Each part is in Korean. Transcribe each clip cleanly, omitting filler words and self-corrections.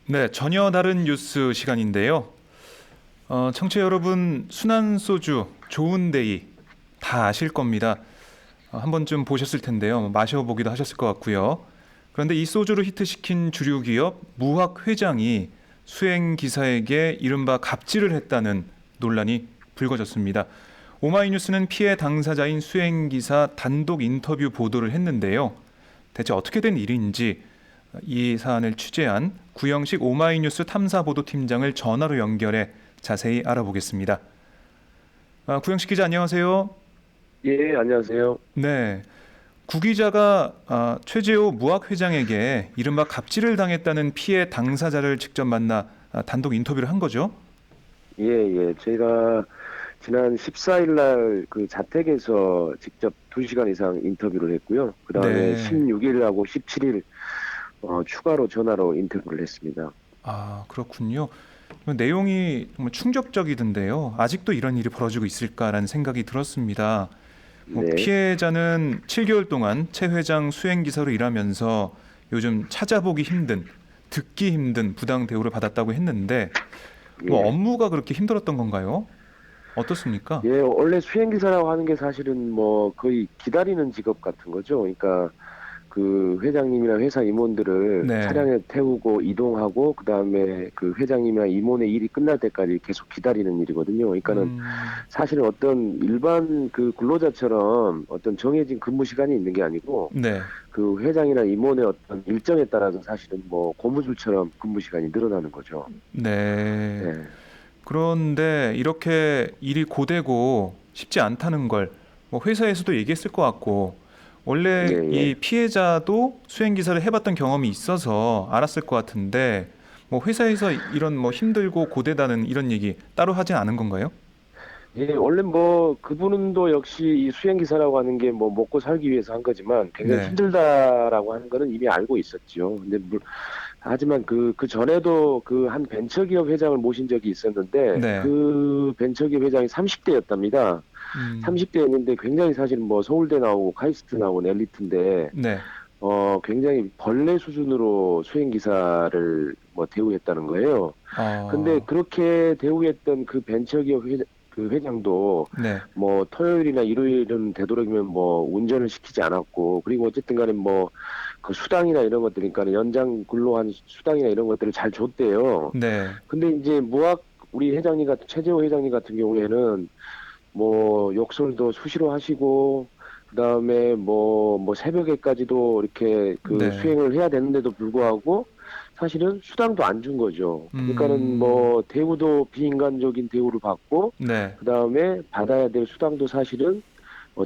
네, 전혀 다른 뉴스 시간인데요. 청취자 여러분, 순한소주 좋은데이 다 아실 겁니다. 한 번쯤 보셨을 텐데요. 마셔보기도 하셨을 것 같고요. 그런데 이 소주를 히트시킨 주류 기업 무학 회장이 수행 기사에게 이른바 갑질을 했다는 논란이 불거졌습니다. 오마이뉴스는 피해 당사자인 수행 기사 단독 인터뷰 보도를 했는데요. 대체 어떻게 된 일인지 이 사안을 취재한 구영식 오마이뉴스 탐사보도팀장을 전화로 연결해 자세히 알아보겠습니다. 구영식 기자 안녕하세요. 예, 안녕하세요. 네, 구 기자가 최재호 무학 회장에게 이른바 갑질을 당했다는 피해 당사자를 직접 만나 단독 인터뷰를 한 거죠? 예, 예. 저희가 지난 14일 날 그 자택에서 직접 2시간 이상 인터뷰를 했고요. 그다음에 네, 16일하고 17일 추가로 전화로 인터뷰를 했습니다. 그렇군요. 내용이 정말 충격적이던데요. 아직도 이런 일이 벌어지고 있을까라는 생각이 들었습니다. 네. 피해자는 7개월 동안 최 회장 수행 기사로 일하면서 요즘 찾아보기 힘든, 듣기 힘든 부당 대우를 받았다고 했는데 예. 업무가 그렇게 힘들었던 건가요? 어떻습니까? 예, 원래 수행기사라고 하는 게 사실은 뭐 거의 기다리는 직업 같은 거죠. 그러니까 그 회장님이나 회사 임원들을 네. 차량에 태우고 이동하고 그다음에 그 회장님이나 임원의 일이 끝날 때까지 계속 기다리는 일이거든요. 그러니까는 음, 사실은 어떤 일반 그 근로자처럼 어떤 정해진 근무 시간이 있는 게 아니고 네. 그 회장이나 임원의 어떤 일정에 따라서 사실은 뭐 고무줄처럼 근무 시간이 늘어나는 거죠. 네. 예. 그런데 이렇게 일이 고되고 쉽지 않다는 걸 뭐 회사에서도 얘기했을 것 같고 예, 원래 이 예. 피해자도 수행 기사를 해봤던 경험이 있어서 알았을 것 같은데 뭐 회사에서 이런 뭐 힘들고 고되다는 이런 얘기 따로 하진 않은 건가요? 예, 원래 뭐 그분도 역시 이 수행기사라고 하는 게 뭐 먹고 살기 위해서 한 거지만 굉장히 네, 힘들다라고 하는 거는 이미 알고 있었죠. 근데 하지만 그 전에도 그 한 벤처기업 회장을 모신 적이 있었는데 네, 그 벤처기업 회장이 30대였답니다. 음, 30대였는데 굉장히 사실 뭐 서울대 나오고 카이스트 나오고 엘리트인데 네, 굉장히 벌레 수준으로 수행기사를 뭐 대우했다는 거예요. 근데 어, 그렇게 대우했던 그 벤처기업 그 회장도 네, 뭐 토요일이나 일요일은 되도록이면 뭐 운전을 시키지 않았고 그리고 어쨌든 간에 뭐 그 수당이나 이런 것들 그러니까 연장 근로한 수당이나 이런 것들을 잘 줬대요. 네, 근데 이제 우리 회장님 같은 최재호 회장님 같은 경우에는 뭐 욕설도 수시로 하시고 그다음에 뭐 새벽에까지도 이렇게 그 네, 수행을 해야 되는데도 불구하고 사실은 수당도 안 준 거죠. 그러니까는 음, 뭐 대우도 비인간적인 대우를 받고 네, 그다음에 받아야 될 수당도 사실은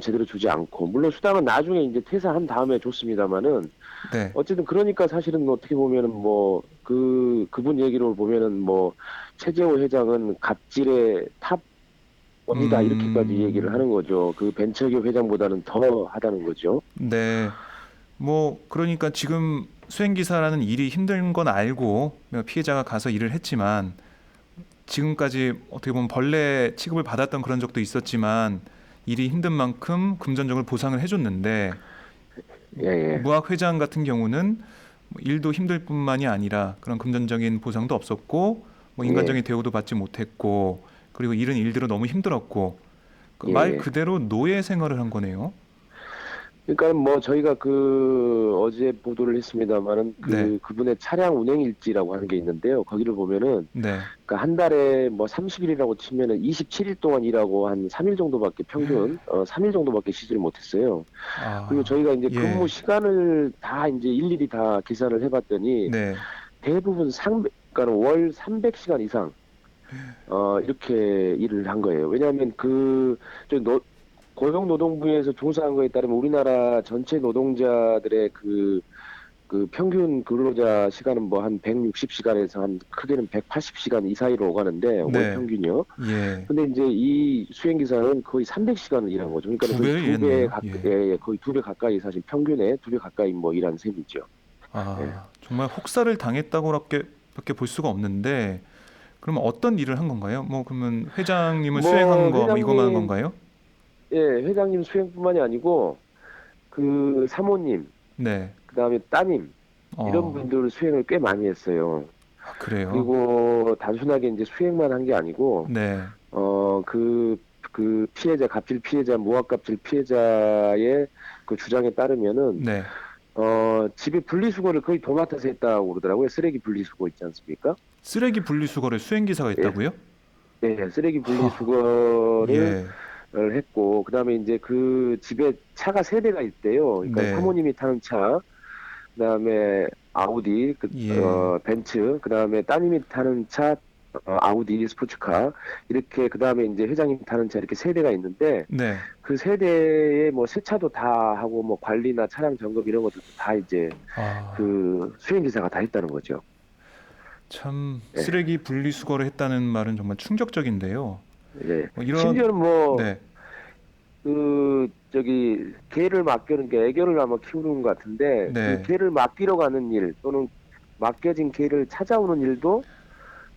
제대로 주지 않고 물론 수당은 나중에 이제 퇴사한 다음에 줬습니다마는 네, 어쨌든 그러니까 사실은 어떻게 보면은 뭐 그분 얘기를 보면은 뭐 최재호 회장은 갑질의 탑원이다 이렇게까지 얘기를 음, 하는 거죠. 그 벤처기업 회장보다는 더 하다는 거죠. 네. 뭐 그러니까 지금 수행기사라는 일이 힘든 건 알고 피해자가 가서 일을 했지만 지금까지 어떻게 보면 벌레 취급을 받았던 그런 적도 있었지만 일이 힘든 만큼 금전적으로 보상을 해줬는데 예, 예, 무학 회장 같은 경우는 뭐 일도 힘들 뿐만이 아니라 그런 금전적인 보상도 없었고 뭐 예, 인간적인 대우도 받지 못했고 그리고 일은 일대로 너무 힘들었고 그 예, 말 예. 그대로 노예 생활을 한 거네요. 그러니까 뭐 저희가 그 어제 보도를 했습니다만은 네, 그분의 차량 운행 일지라고 하는 게 있는데요. 거기를 보면은 네, 그러니까 한 달에 뭐 30일이라고 치면은 27일 동안 일하고 한 3일 정도밖에 평균 3일 정도밖에 쉬지를 못했어요. 그리고 저희가 이제 근무 예, 시간을 다 이제 일일이 다 계산을 해봤더니 네, 대부분 그러니까 월 300시간 이상 이렇게 일을 한 거예요. 왜냐하면 저 고용노동부에서 조사한 거에 따르면 우리나라 전체 노동자들의 그 평균 근로자 시간은 뭐 한 160시간에서 한 크게는 180시간 이 사이로 오가는데 월 네, 평균이요. 예, 근데 이제 이 수행기사는 거의 300시간을 일한 거죠. 그러니까 두 거의 배를 일했네요. 예. 거의 2배 가까이 사실 평균에 2배 가까이 뭐 일한 셈이죠. 예. 정말 혹사를 당했다고밖에 볼 수가 없는데, 그러면 어떤 일을 한 건가요? 뭐 그러면 회장님을 수행한 뭐 거 뭐 이거만 한 회장님, 건가요? 예, 회장님 수행뿐만이 아니고 그 사모님, 네. 그다음에 따님 이런 어, 분들 수행을 꽤 많이 했어요. 그래요. 그리고 단순하게 이제 수행만 한 게 아니고 네. 그 피해자, 갑질 피해자, 무학갑질 피해자의 그 주장에 따르면은 네. 집에 분리수거를 거의 도맡아서 했다고 그러더라고요. 쓰레기 분리수거 있지 않습니까? 쓰레기 분리수거를 수행 기사가 예, 했다고요? 예, 쓰레기 하, 분리수거를 예. 했고, 그다음에 이제 그 집에 차가 세 대가 있대요. 그러니까 네. 사모님이 타는 차, 그다음에 아우디, 예. 벤츠, 그다음에 따님이 타는 차, 아우디 스포츠카, 이렇게 그다음에 이제 회장님 타는 차 이렇게 세 대가 있는데 네. 그 세 대의 뭐 세차도 다 하고 뭐 관리나 차량 점검 이런 것도 다 이제 아, 그 수행 기사가 다 했다는 거죠. 참 예, 쓰레기 분리수거를 했다는 말은 정말 충격적인데요. 예. 이런 심지어는 뭐 네. 그 저기 개를 맡기는 게 애교를 아마 키우는 것 같은데 그 네. 개를 맡기러 가는 일 또는 맡겨진 개를 찾아오는 일도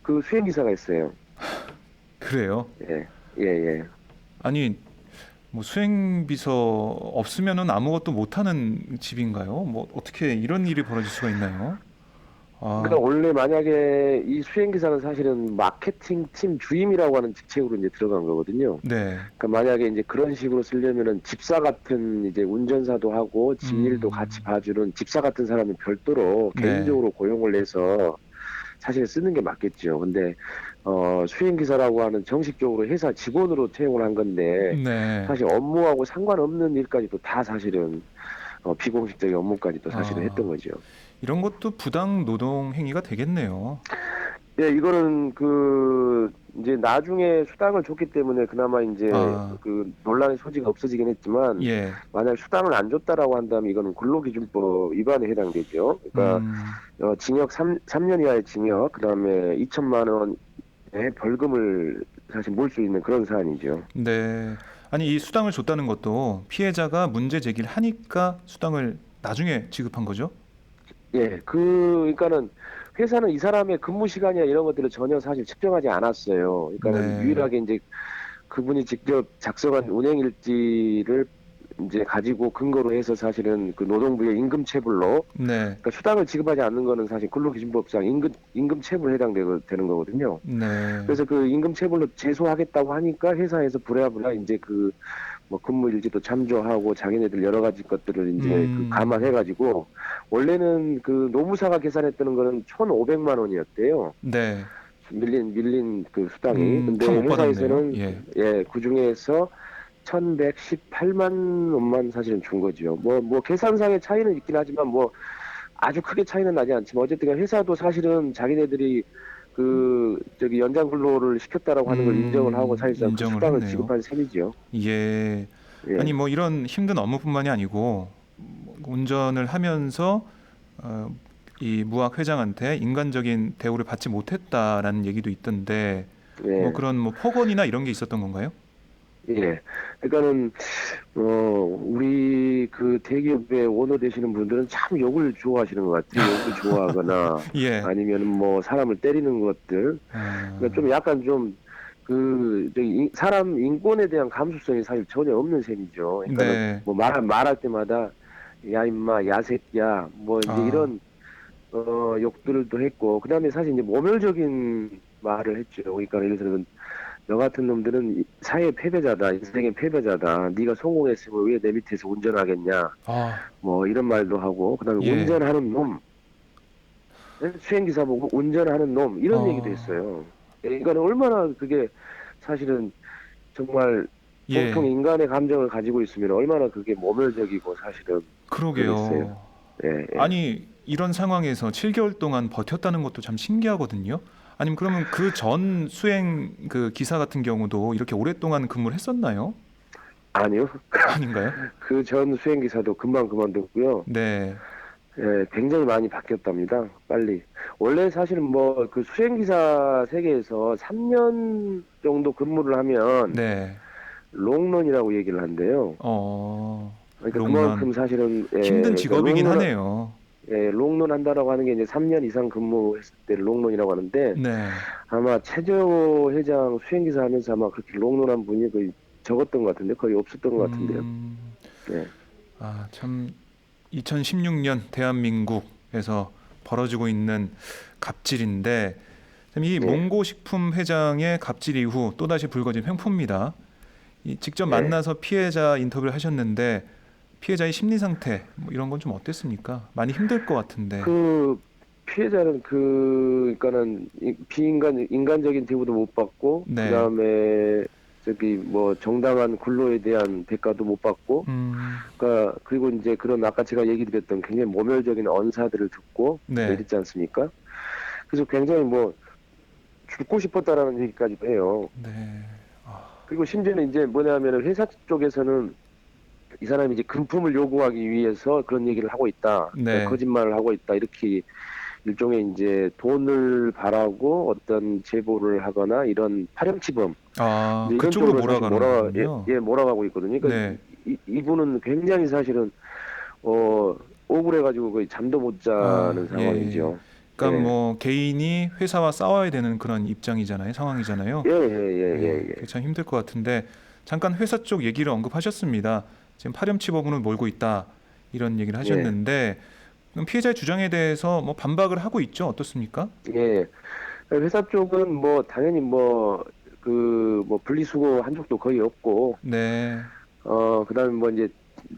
그 수행 기사가 있어요. 그래요. 예, 예, 예. 아니, 뭐 수행 비서 없으면은 아무것도 못 하는 집인가요? 뭐 어떻게 이런 일이 벌어질 수가 있나요? 그러니까 아, 원래 만약에 이 수행 기사는 사실은 마케팅 팀 주임이라고 하는 직책으로 이제 들어간 거거든요. 네. 그러니까 만약에 이제 그런 식으로 쓰려면은 집사 같은 이제 운전사도 하고 집일도 같이 음. 봐주는 집사 같은 사람을 별도로 네. 개인적으로 고용을 해서 사실 쓰는 게 맞겠죠. 근데 수행기사라고 하는 정식적으로 회사 직원으로 채용을 한 건데 네. 사실 업무하고 상관없는 일까지도 다 사실은 비공식적인 업무까지도 사실은 했던 아, 거죠. 이런 것도 부당 노동 행위가 되겠네요. 예, 이거는 그 이제 나중에 수당을 줬기 때문에 그나마 이제 아, 그 논란의 소지가 없어지긴 했지만 예. 만약 수당을 안 줬다라고 한다면 이거는 근로기준법 위반에 해당되죠. 그러니까 음. 징역 3년 이하의 징역, 그다음에 2천만 원의 벌금을 사실 물수 있는 그런 사안이죠. 네. 아니, 이 수당을 줬다는 것도 피해자가 문제 제기를 하니까 수당을 나중에 지급한 거죠? 예, 그러니까는 회사는 이 사람의 근무 시간이나 이런 것들을 전혀 사실 측정하지 않았어요. 그러니까는 네. 유일하게 이제 그분이 직접 작성한 운행 일지를 이제 가지고 근거로 해서 사실은 그 노동부의 임금 체불로 네. 그러니까 수당을 지급하지 않는 거는 사실 근로기준법상 임금 체불에 해당되는 거거든요. 네. 그래서 그 임금 체불로 제소하겠다고 하니까 회사에서 부랴부랴 이제 그 뭐 근무 일지도 참조하고 자기네들 여러 가지 것들을 이제 그 음. 감안해가지고 원래는 그 노무사가 계산했다는 거는 1,500만 원이었대요. 네. 밀린 그 수당이. 근데 다 못 받았네요. 회사에서는 예. 예, 그 중에서 1,118만 원만 사실은 준 거죠. 뭐 계산상의 차이는 있긴 하지만 뭐 아주 크게 차이는 나지 않지만 어쨌든 회사도 사실은 자기네들이 그 저기 연장 근로를 시켰다라고 하는 걸 인정을 하고 사실상 그 인정을 수당을 했네요. 지급한 셈이죠. 예. 아니 예. 뭐 이런 힘든 업무뿐만이 아니고 뭐 운전을 하면서 어, 이 무학 회장한테 인간적인 대우를 받지 못했다라는 얘기도 있던데 뭐 예. 그런 뭐 폭언이나 이런 게 있었던 건가요? 예. 그러니까는 우리 그 대기업의 오너 되시는 분들은 참 욕을 좋아하시는 것 같아요. 욕을 좋아하거나 예. 아니면 뭐 사람을 때리는 것들. 그러니까 아, 좀 약간 좀 그 저기 사람 인권에 대한 감수성이 사실 전혀 없는 셈이죠. 그러니까는 네. 뭐 말할 때마다 야 임마 야 새끼야 뭐 이제 아, 이런 욕들도 했고 그다음에 사실 이제 모멸적인 말을 했죠. 그러니까 예를 들면 너 같은 놈들은 사회 패배자다, 인생의 패배자다. 네가 성공했으면 왜 내 밑에서 운전하겠냐. 아, 뭐 이런 말도 하고 그다음에 예. 운전하는 놈, 예? 수행기사 보고 운전하는 놈 이런 얘기도 어, 했어요. 그러니까 얼마나 그게 사실은 정말 보통 예. 인간의 감정을 가지고 있으면 얼마나 그게 모멸적이고 사실은 그러겠어요. 그러게요. 예, 예. 아니, 이런 상황에서 7개월 동안 버텼다는 것도 참 신기하거든요. 아니면 그러면 그 전 수행 그 기사 같은 경우도 이렇게 오랫동안 근무를 했었나요? 아니요. 아닌가요? 그 전 수행기사도 금방 그만뒀고요. 네. 예, 굉장히 많이 바뀌었답니다. 빨리. 원래 사실은 뭐 그 수행기사 세계에서 3년 정도 근무를 하면 네. 롱런이라고 얘기를 한대요. 그러니까 롱런. 그만큼 사실은 힘든 그러니까 직업이긴 하네요. 롱런 한다라고 하는 게 이제 3년 이상 근무했을 때 롱런이라고 하는데 네. 아마 최재호 회장 수행기사 하면서 아마 그렇게 롱런한 분이 거의 적었던 것 같은데 거의 없었던 것 같은데요. 음, 네, 아, 참 2016년 대한민국에서 벌어지고 있는 갑질인데 이 네. 몽고식품 회장의 갑질 이후 또다시 불거진 횡포입니다. 직접 네. 만나서 피해자 인터뷰를 하셨는데 피해자의 심리 상태 뭐 이런 건 좀 어땠습니까? 많이 힘들 것 같은데. 그 피해자는 그러니까는 인간적인 대우도 못 받고 네. 그다음에 저기 뭐 정당한 근로에 대한 대가도 못 받고 그러니까 그리고 이제 그런 아까 제가 얘기 드렸던 굉장히 모멸적인 언사들을 듣고 뭐 네. 이랬지 않습니까? 그래서 굉장히 뭐 죽고 싶었다라는 얘기까지도 해요. 네. 아, 그리고 심지어는 이제 뭐냐면은 회사 쪽에서는 이 사람이 이제 금품을 요구하기 위해서 그런 얘기를 하고 있다. 그러니까 네. 거짓말을 하고 있다. 이렇게 일종의 이제 돈을 바라고 어떤 제보를 하거나 이런 파렴치범 아, 이제 이런 그쪽으로 쪽으로 사실 몰아가는군요. 몰아가고 있거든요. 그러니까 네. 이분은 굉장히 사실은 억울해가지고 거의 잠도 못 아, 자는 예. 상황이죠. 그러니까 예, 뭐 개인이 회사와 싸워야 되는 그런 입장이잖아요, 상황이잖아요. 예, 예, 예, 예, 예, 그게 참 힘들 것 같은데 잠깐 회사 쪽 얘기를 언급하셨습니다. 지금 파렴치범으로 몰고 있다 이런 얘기를 예, 예. 하셨는데 그럼 피해자의 주장에 대해서 뭐 반박을 하고 있죠? 어떻습니까? 예. 회사 쪽은 뭐 당연히 뭐 뭐 분리수거 한 적도 거의 없고 네. 그다음에 뭐 이제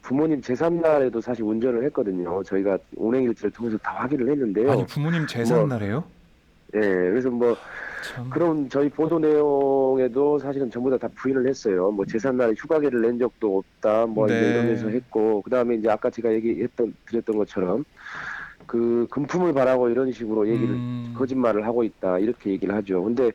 부모님 제삿날에도 사실 운전을 했거든요. 저희가 운행일지를 통해서 다 확인을 아니 했는데요. 부모님 뭐, 제삿날에요? 예, 그래서 뭐, 참. 그런 저희 보도 내용에도 사실은 전부 다 부인을 했어요. 뭐, 제삿날에 휴가계를 낸 적도 없다, 뭐, 이제 이러면서 네. 했고, 그 다음에 이제 아까 제가 드렸던 것처럼, 금품을 바라고 이런 식으로 음. 거짓말을 하고 있다, 이렇게 얘기를 하죠. 근데,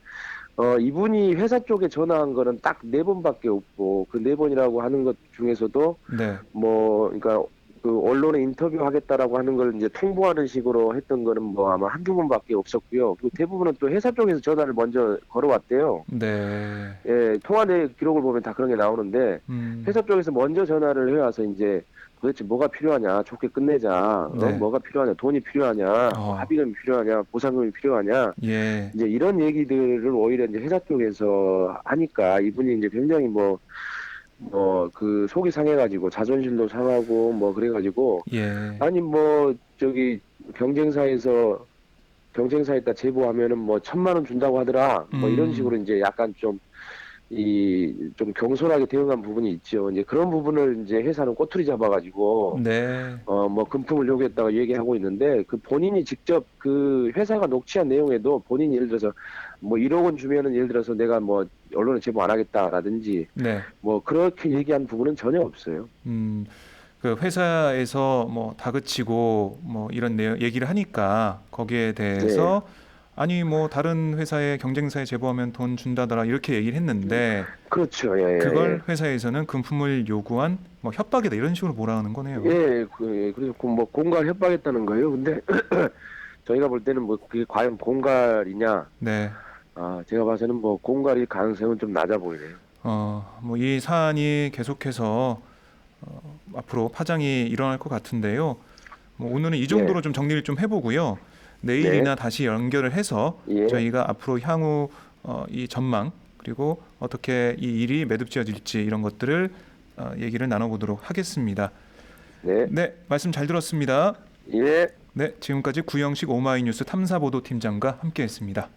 이분이 회사 쪽에 전화한 거는 딱 4번밖에 없고, 그 4번이라고 하는 것 중에서도, 네. 뭐, 그러니까 그 언론에 인터뷰하겠다라고 하는 걸 이제 통보하는 식으로 했던 거는 뭐 아마 한두 번밖에 없었고요. 그리고 대부분은 또 회사 쪽에서 전화를 먼저 걸어왔대요. 네. 예, 통화 내 기록을 보면 다 그런 게 나오는데 음. 회사 쪽에서 먼저 전화를 해와서 이제 도대체 뭐가 필요하냐, 좋게 끝내자, 네. 뭐가 필요하냐, 돈이 필요하냐, 뭐 어. 합의금이 필요하냐, 보상금이 필요하냐, 예. 이제 이런 얘기들을 오히려 이제 회사 쪽에서 하니까 이분이 이제 굉장히 속이 상해가지고 자존심도 상하고 뭐 그래가지고 예. 아니 뭐 저기 경쟁사에다 제보하면은 뭐 1,000만 원 준다고 하더라 뭐 이런 음. 식으로 이제 약간 좀 경솔하게 대응한 부분이 있죠. 이제 그런 부분을 이제 회사는 꼬투리 잡아가지고 네. 뭐 금품을 요구했다고 얘기하고 있는데 그 본인이 직접 그 회사가 녹취한 내용에도 본인이 예를 들어서 뭐 1억 원 주면은 예를 들어서 내가 뭐 언론에 제보 안 하겠다라든지 네. 뭐 그렇게 얘기한 부분은 전혀 없어요. 음. 그 회사에서 뭐 다그치고 뭐 이런 내용 얘기를 하니까 거기에 네, 대해서 아니 뭐 다른 회사에 경쟁사에 제보하면 돈 준다더라 이렇게 얘기를 했는데 그렇죠. 예, 그걸 예, 회사에서는 금품을 요구한 뭐 협박이다 이런 식으로 몰아가는 예. 거네요. 예, 그래서 뭐 공갈 협박했다는 거예요. 근데 저희가 볼 때는 뭐 그게 과연 공갈이냐? 네. 제가 봐서는 뭐 공갈일 가능성은 좀 낮아 보이네요. 뭐 이 사안이 계속해서 앞으로 파장이 일어날 것 같은데요. 뭐 오늘은 이 네, 정도로 좀 정리를 좀 해보고요. 네, 내일이나 다시 연결을 해서 예, 저희가 앞으로 향후 이 전망 그리고 어떻게 이 일이 매듭지어질지 이런 것들을 얘기를 나눠보도록 하겠습니다. 네, 네, 말씀 잘 들었습니다. 예. 네, 지금까지 구영식 오마이뉴스 탐사보도팀장과 함께했습니다.